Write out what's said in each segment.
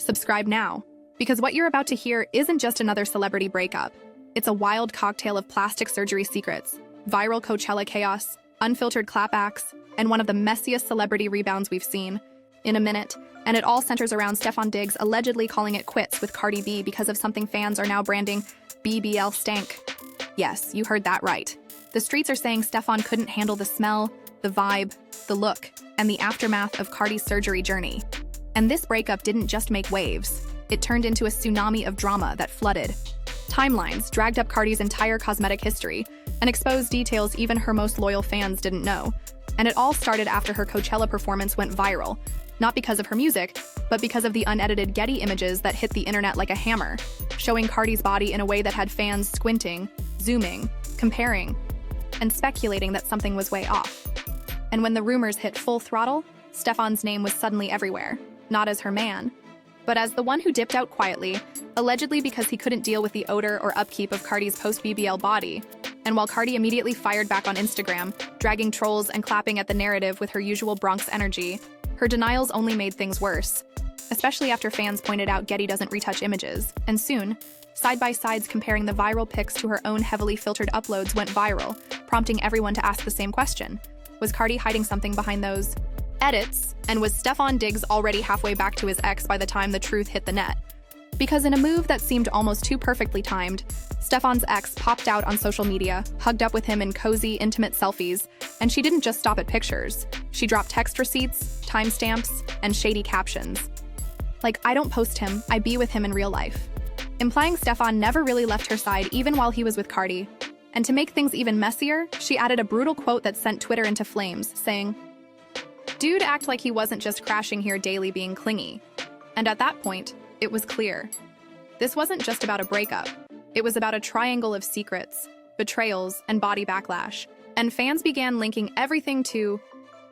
Subscribe now, because what you're about to hear isn't just another celebrity breakup. It's a wild cocktail of plastic surgery secrets, viral Coachella chaos, unfiltered clapbacks, and one of the messiest celebrity rebounds we've seen. In a minute, and it all centers around Stefon Diggs allegedly calling it quits with Cardi B because of something fans are now branding BBL stank. Yes, you heard that right. The streets are saying Stefon couldn't handle the smell, the vibe, the look, and the aftermath of Cardi's surgery journey. And this breakup didn't just make waves. It turned into a tsunami of drama that flooded. Timelines dragged up Cardi's entire cosmetic history and exposed details even her most loyal fans didn't know. And it all started after her Coachella performance went viral, not because of her music, but because of the unedited Getty images that hit the internet like a hammer, showing Cardi's body in a way that had fans squinting, zooming, comparing, and speculating that something was way off. And when the rumors hit full throttle, Stefon's name was suddenly everywhere, not as her man, but as the one who dipped out quietly, allegedly because he couldn't deal with the odor or upkeep of Cardi's post-BBL body. And while Cardi immediately fired back on Instagram, dragging trolls and clapping at the narrative with her usual Bronx energy, her denials only made things worse, especially after fans pointed out Getty doesn't retouch images, and soon, side-by-sides comparing the viral pics to her own heavily filtered uploads went viral, prompting everyone to ask the same question. Was Cardi hiding something behind those edits, and was Stefon Diggs already halfway back to his ex by the time the truth hit the net? Because in a move that seemed almost too perfectly timed, Stefon's ex popped out on social media, hugged up with him in cozy, intimate selfies, and she didn't just stop at pictures. She dropped text receipts, timestamps, and shady captions. Like, "I don't post him, I be with him in real life," implying Stefon never really left her side even while he was with Cardi. And to make things even messier, she added a brutal quote that sent Twitter into flames, saying, "Dude act like he wasn't just crashing here daily being clingy." And at that point, it was clear. This wasn't just about a breakup. It was about a triangle of secrets, betrayals, and body backlash. And fans began linking everything to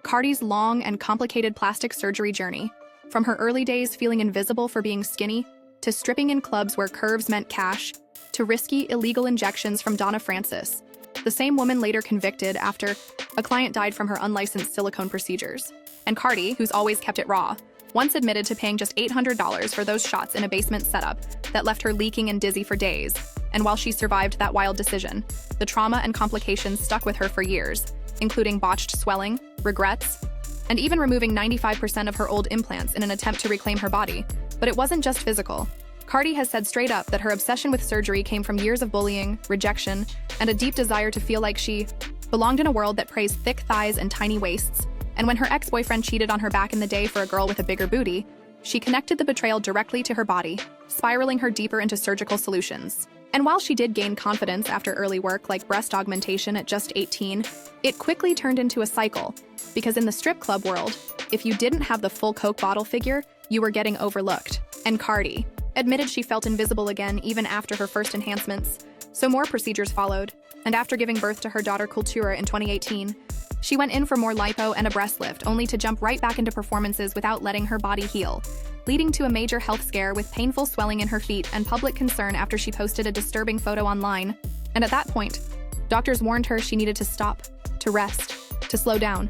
Cardi's long and complicated plastic surgery journey, from her early days feeling invisible for being skinny, to stripping in clubs where curves meant cash, to risky, illegal injections from Donna Francis, the same woman later convicted after a client died from her unlicensed silicone procedures. And Cardi, who's always kept it raw, once admitted to paying just $800 for those shots in a basement setup that left her leaking and dizzy for days. And while she survived that wild decision, the trauma and complications stuck with her for years, including botched swelling, regrets, and even removing 95% of her old implants in an attempt to reclaim her body. But it wasn't just physical. Cardi has said straight up that her obsession with surgery came from years of bullying, rejection, and a deep desire to feel like she belonged in a world that praised thick thighs and tiny waists. And when her ex-boyfriend cheated on her back in the day for a girl with a bigger booty, she connected the betrayal directly to her body, spiraling her deeper into surgical solutions. And while she did gain confidence after early work like breast augmentation at just 18, it quickly turned into a cycle. Because in the strip club world, if you didn't have the full Coke bottle figure, you were getting overlooked. And Cardi admitted she felt invisible again even after her first enhancements, so more procedures followed. And after giving birth to her daughter Kultura in 2018, she went in for more lipo and a breast lift, only to jump right back into performances without letting her body heal, leading to a major health scare with painful swelling in her feet and public concern after she posted a disturbing photo online. And at that point, doctors warned her she needed to stop, to rest, to slow down.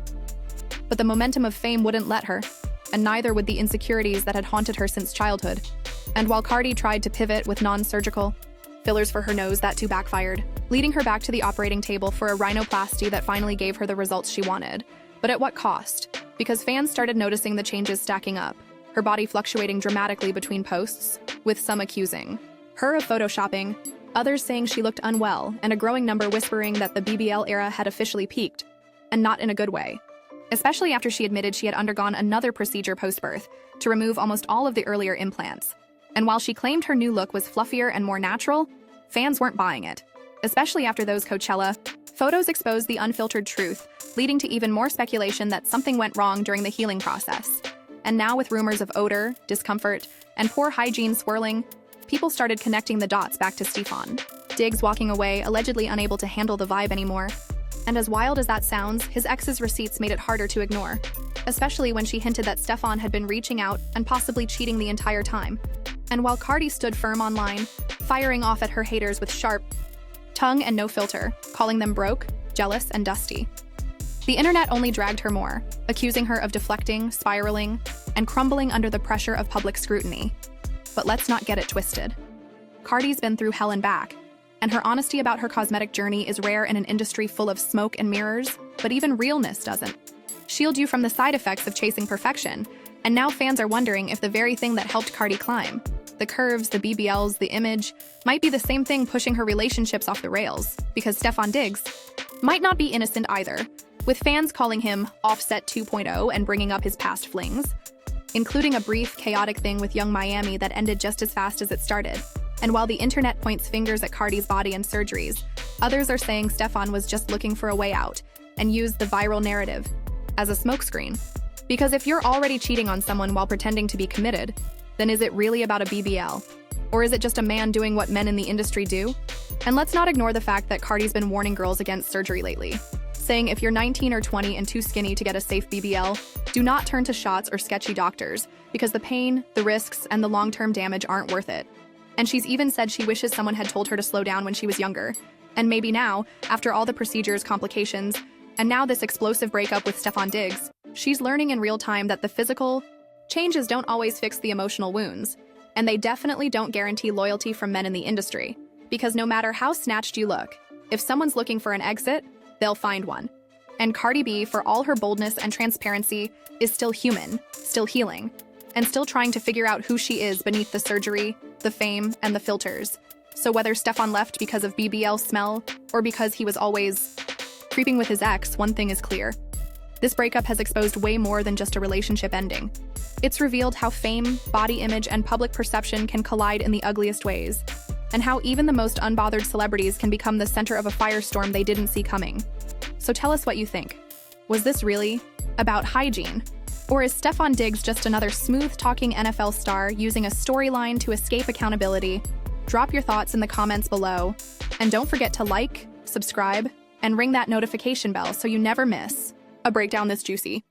But the momentum of fame wouldn't let her, and neither would the insecurities that had haunted her since childhood. And while Cardi tried to pivot with non-surgical fillers for her nose, that too backfired, leading her back to the operating table for a rhinoplasty that finally gave her the results she wanted. But at what cost? Because fans started noticing the changes stacking up, her body fluctuating dramatically between posts, with some accusing her of photoshopping, others saying she looked unwell, and a growing number whispering that the BBL era had officially peaked, and not in a good way. Especially after she admitted she had undergone another procedure post-birth to remove almost all of the earlier implants. And while she claimed her new look was fluffier and more natural, fans weren't buying it. Especially after those Coachella photos exposed the unfiltered truth, leading to even more speculation that something went wrong during the healing process. And now with rumors of odor, discomfort, and poor hygiene swirling, people started connecting the dots back to Stefon Diggs walking away, allegedly unable to handle the vibe anymore. And as wild as that sounds, his ex's receipts made it harder to ignore, especially when she hinted that Stefon had been reaching out and possibly cheating the entire time. And while Cardi stood firm online, firing off at her haters with sharp tongue and no filter, calling them broke, jealous, and dusty. The internet only dragged her more, accusing her of deflecting, spiraling, and crumbling under the pressure of public scrutiny. But let's not get it twisted. Cardi's been through hell and back, and her honesty about her cosmetic journey is rare in an industry full of smoke and mirrors, but even realness doesn't shield you from the side effects of chasing perfection. And now fans are wondering if the very thing that helped Cardi climb, the curves, the BBLs, the image, might be the same thing pushing her relationships off the rails, because Stefon Diggs might not be innocent either, with fans calling him Offset 2.0 and bringing up his past flings, including a brief, chaotic thing with Young Miami that ended just as fast as it started. And while the internet points fingers at Cardi's body and surgeries, others are saying Stefon was just looking for a way out and used the viral narrative as a smokescreen. Because if you're already cheating on someone while pretending to be committed, then is it really about a BBL? Or is it just a man doing what men in the industry do? And let's not ignore the fact that Cardi's been warning girls against surgery lately, saying if you're 19 or 20 and too skinny to get a safe BBL, do not turn to shots or sketchy doctors, because the pain, the risks, and the long-term damage aren't worth it. And she's even said she wishes someone had told her to slow down when she was younger. And maybe now, after all the procedures, complications, and now this explosive breakup with Stefon Diggs, she's learning in real time that the physical changes don't always fix the emotional wounds, and they definitely don't guarantee loyalty from men in the industry. Because no matter how snatched you look, if someone's looking for an exit, they'll find one. And Cardi B, for all her boldness and transparency, is still human, still healing, and still trying to figure out who she is beneath the surgery, the fame, and the filters. So whether Stefon left because of BBL smell, or because he was always creeping with his ex, one thing is clear. This breakup has exposed way more than just a relationship ending. It's revealed how fame, body image, and public perception can collide in the ugliest ways, and how even the most unbothered celebrities can become the center of a firestorm they didn't see coming. So tell us what you think. Was this really about hygiene? Or is Stefon Diggs just another smooth-talking NFL star using a storyline to escape accountability? Drop your thoughts in the comments below. And don't forget to like, subscribe, and ring that notification bell so you never miss a breakdown this juicy.